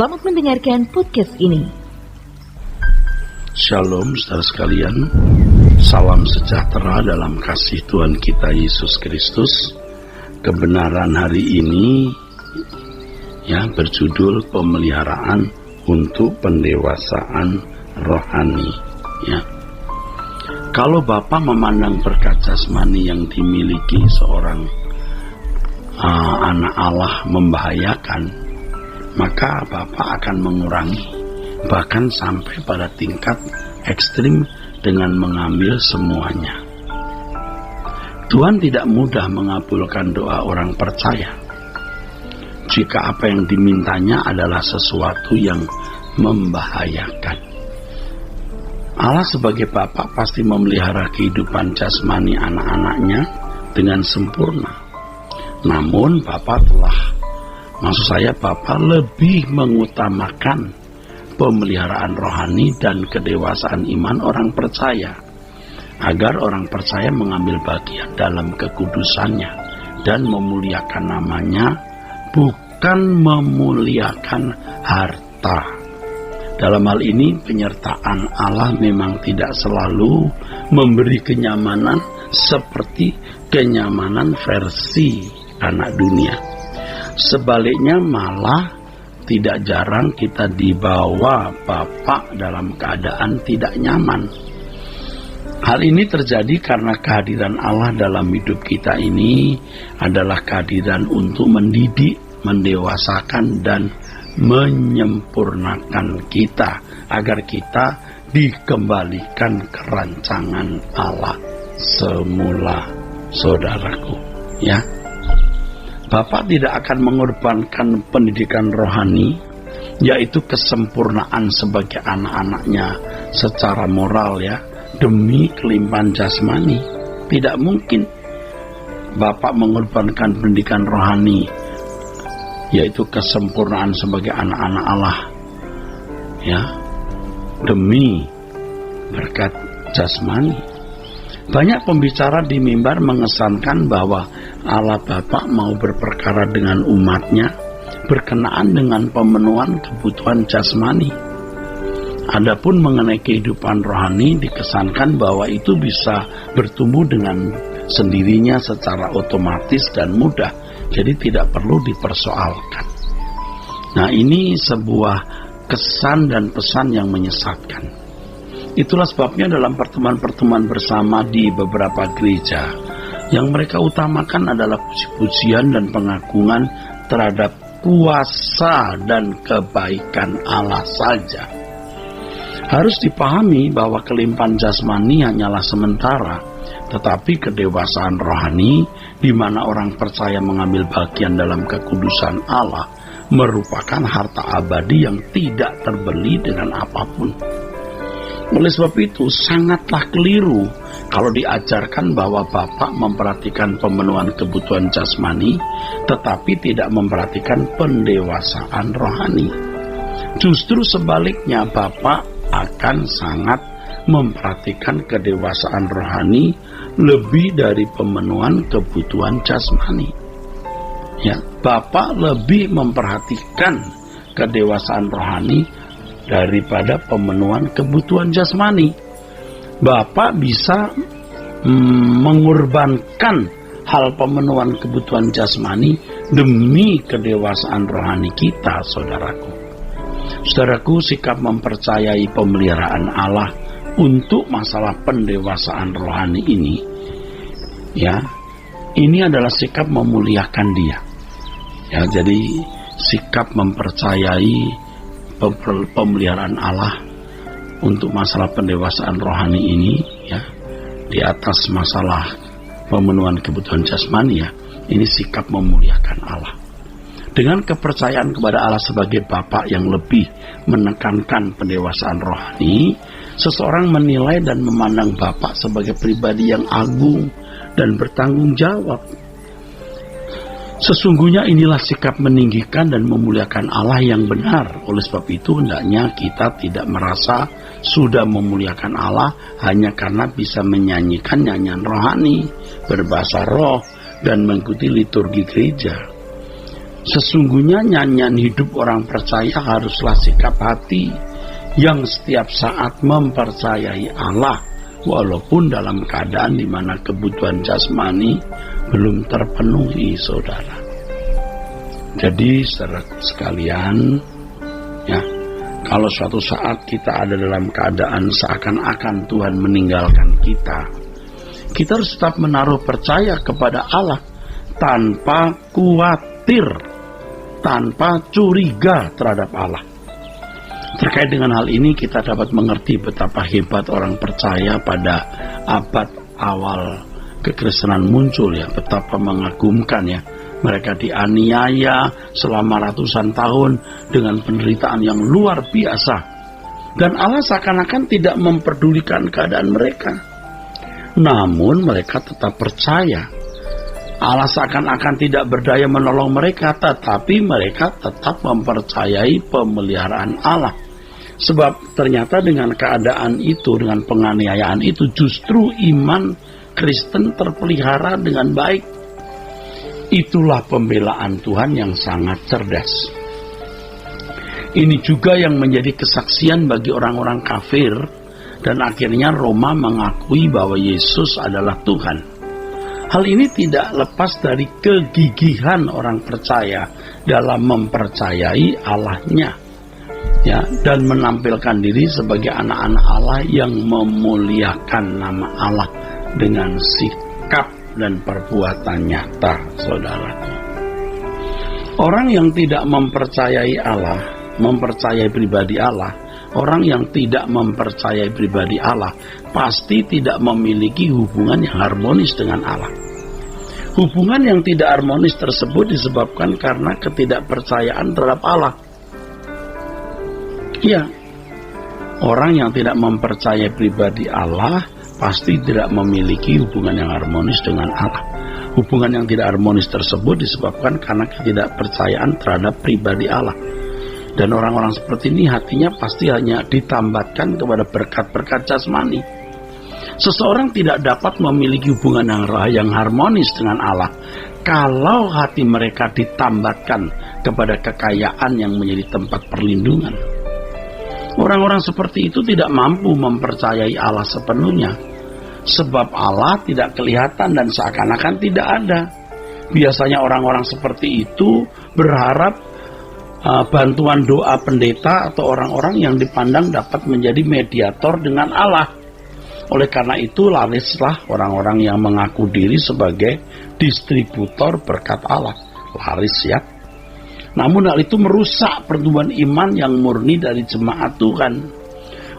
Selamat mendengarkan podcast ini. Shalom saudara sekalian, salam sejahtera dalam kasih Tuhan kita Yesus Kristus. Kebenaran hari ini berjudul pemeliharaan untuk pendewasaan rohani. Kalau Bapa memandang berkat jasmani yang dimiliki seorang anak Allah membahayakan, maka Bapa akan mengurangi, bahkan sampai pada tingkat ekstrim dengan mengambil semuanya. Tuhan tidak mudah mengabulkan doa orang percaya jika apa yang dimintanya adalah sesuatu yang membahayakan. Allah sebagai Bapa pasti memelihara kehidupan jasmani anak-anaknya dengan sempurna. Namun Bapa lebih mengutamakan pemeliharaan rohani dan kedewasaan iman orang percaya, agar orang percaya mengambil bagian dalam kekudusannya dan memuliakan namanya, bukan memuliakan harta. Dalam hal ini penyertaan Allah memang tidak selalu memberi kenyamanan seperti kenyamanan versi anak dunia. Sebaliknya malah tidak jarang kita dibawa Bapa dalam keadaan tidak nyaman. Hal ini terjadi karena kehadiran Allah dalam hidup kita ini adalah kehadiran untuk mendidik, mendewasakan, dan menyempurnakan kita agar kita dikembalikan ke rancangan Allah semula, saudaraku. Bapak tidak akan mengorbankan pendidikan rohani, yaitu kesempurnaan sebagai anak-anaknya secara moral demi kelimpahan jasmani. Tidak mungkin Bapak mengorbankan pendidikan rohani, yaitu kesempurnaan sebagai anak-anak Allah demi berkat jasmani. Banyak pembicara di mimbar mengesankan bahwa Allah Bapa mau berperkara dengan umatnya berkenaan dengan pemenuhan kebutuhan jasmani. Adapun mengenai kehidupan rohani dikesankan bahwa itu bisa bertumbuh dengan sendirinya secara otomatis dan mudah, jadi tidak perlu dipersoalkan. Nah, ini sebuah kesan dan pesan yang menyesatkan. Itulah sebabnya dalam pertemuan-pertemuan bersama di beberapa gereja, yang mereka utamakan adalah puji-pujian dan pengagungan terhadap kuasa dan kebaikan Allah saja. Harus dipahami bahwa kelimpahan jasmani hanyalah sementara, tetapi kedewasaan rohani, di mana orang percaya mengambil bagian dalam kekudusan Allah, merupakan harta abadi yang tidak terbeli dengan apapun. Oleh sebab itu sangatlah keliru kalau diajarkan bahwa Bapak memperhatikan pemenuhan kebutuhan jasmani tetapi tidak memperhatikan pendewasaan rohani. Justru sebaliknya, Bapak akan sangat memperhatikan kedewasaan rohani lebih dari pemenuhan kebutuhan jasmani. Bapak lebih memperhatikan kedewasaan rohani daripada pemenuhan kebutuhan jasmani. Bapak bisa mengorbankan hal pemenuhan kebutuhan jasmani demi kedewasaan rohani kita, saudaraku. Saudaraku, sikap mempercayai pemeliharaan Allah untuk masalah pendewasaan rohani ini, ini adalah sikap memuliakan Dia. Jadi sikap mempercayai pemeliharaan Allah untuk masalah pendewasaan rohani ini di atas masalah pemenuhan kebutuhan jasmani, ini sikap memuliakan Allah. Dengan kepercayaan kepada Allah sebagai Bapa yang lebih menekankan pendewasaan rohani, seseorang menilai dan memandang Bapa sebagai pribadi yang agung dan bertanggung jawab. Sesungguhnya inilah sikap meninggikan dan memuliakan Allah yang benar. Oleh sebab itu hendaknya kita tidak merasa sudah memuliakan Allah hanya karena bisa menyanyikan nyanyian rohani, berbahasa roh, dan mengikuti liturgi gereja. Sesungguhnya nyanyian hidup orang percaya haruslah sikap hati yang setiap saat mempercayai Allah, walaupun dalam keadaan di mana kebutuhan jasmani belum terpenuhi, saudara. Jadi saudara sekalian, ya, kalau suatu saat kita ada dalam keadaan seakan-akan Tuhan meninggalkan kita, kita harus tetap menaruh percaya kepada Allah tanpa khawatir, tanpa curiga terhadap Allah. Terkait dengan hal ini kita dapat mengerti betapa hebat orang percaya pada abad awal kekristenan muncul, ya, betapa mengagumkan, ya. Mereka dianiaya selama ratusan tahun dengan penderitaan yang luar biasa, dan Allah seakan-akan tidak memperdulikan keadaan mereka. Namun mereka tetap percaya. Allah seakan-akan tidak berdaya menolong mereka, tetapi mereka tetap mempercayai pemeliharaan Allah. Sebab ternyata dengan keadaan itu, dengan penganiayaan itu, justru iman Kristen terpelihara dengan baik. Itulah pembelaan Tuhan yang sangat cerdas. Ini juga yang menjadi kesaksian bagi orang-orang kafir, dan akhirnya Roma mengakui bahwa Yesus adalah Tuhan. Hal ini tidak lepas dari kegigihan orang percaya dalam mempercayai Allahnya, ya, dan menampilkan diri sebagai anak-anak Allah yang memuliakan nama Allah dengan sikap dan perbuatan nyata, saudara. Orang yang tidak mempercayai Allah, mempercayai pribadi Allah, orang yang tidak mempercayai pribadi Allah pasti tidak memiliki hubungan yang harmonis dengan Allah. Hubungan yang tidak harmonis tersebut disebabkan karena ketidakpercayaan terhadap Allah. Ya, orang yang tidak mempercayai pribadi Allah pasti tidak memiliki hubungan yang harmonis dengan Allah. Hubungan yang tidak harmonis tersebut disebabkan karena ketidakpercayaan terhadap pribadi Allah. Dan orang-orang seperti ini hatinya pasti hanya ditambatkan kepada berkat-berkat jasmani. Seseorang tidak dapat memiliki hubungan yang harmonis dengan Allah kalau hati mereka ditambatkan kepada kekayaan yang menjadi tempat perlindungan. Orang-orang seperti itu tidak mampu mempercayai Allah sepenuhnya, sebab Allah tidak kelihatan dan seakan-akan tidak ada. Biasanya orang-orang seperti itu berharap bantuan doa pendeta atau orang-orang yang dipandang dapat menjadi mediator dengan Allah. Oleh karena itu larislah orang-orang yang mengaku diri sebagai distributor berkat Allah. Laris, ya. Namun hal itu merusak pertumbuhan iman yang murni dari jemaat Tuhan.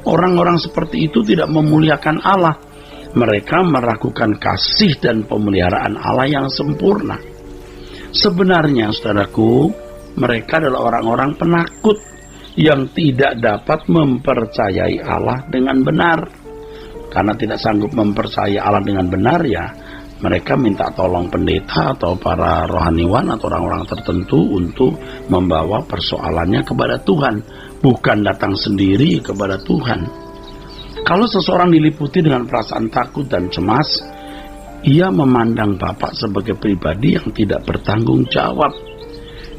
Orang-orang seperti itu tidak memuliakan Allah. Mereka meragukan kasih dan pemeliharaan Allah yang sempurna. Sebenarnya, saudaraku, mereka adalah orang-orang penakut yang tidak dapat mempercayai Allah dengan benar. Karena tidak sanggup mempercayai Allah dengan benar, ya, mereka minta tolong pendeta atau para rohaniwan atau orang-orang tertentu untuk membawa persoalannya kepada Tuhan, bukan datang sendiri kepada Tuhan. Kalau seseorang diliputi dengan perasaan takut dan cemas, ia memandang Bapa sebagai pribadi yang tidak bertanggung jawab.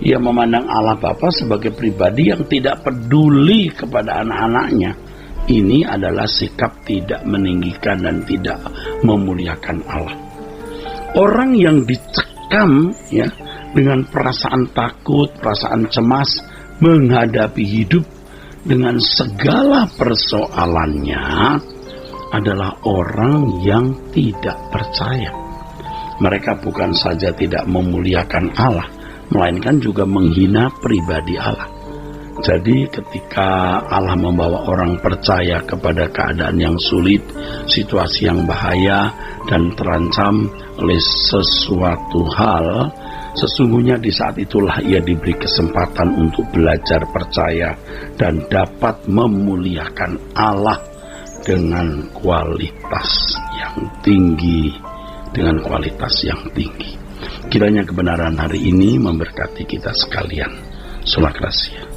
Ia memandang Allah Bapa sebagai pribadi yang tidak peduli kepada anak-anaknya. Ini adalah sikap tidak meninggikan dan tidak memuliakan Allah. Orang yang dicekam, ya, dengan perasaan takut, perasaan cemas menghadapi hidup dengan segala persoalannya adalah orang yang tidak percaya. Mereka bukan saja tidak memuliakan Allah, melainkan juga menghina pribadi Allah. Jadi ketika Allah membawa orang percaya kepada keadaan yang sulit, situasi yang bahaya, dan terancam oleh sesuatu hal, sesungguhnya di saat itulah ia diberi kesempatan untuk belajar percaya dan dapat memuliakan Allah dengan kualitas yang tinggi, dengan kualitas yang tinggi. Kiranya kebenaran hari ini memberkati kita sekalian. Sola Gracia.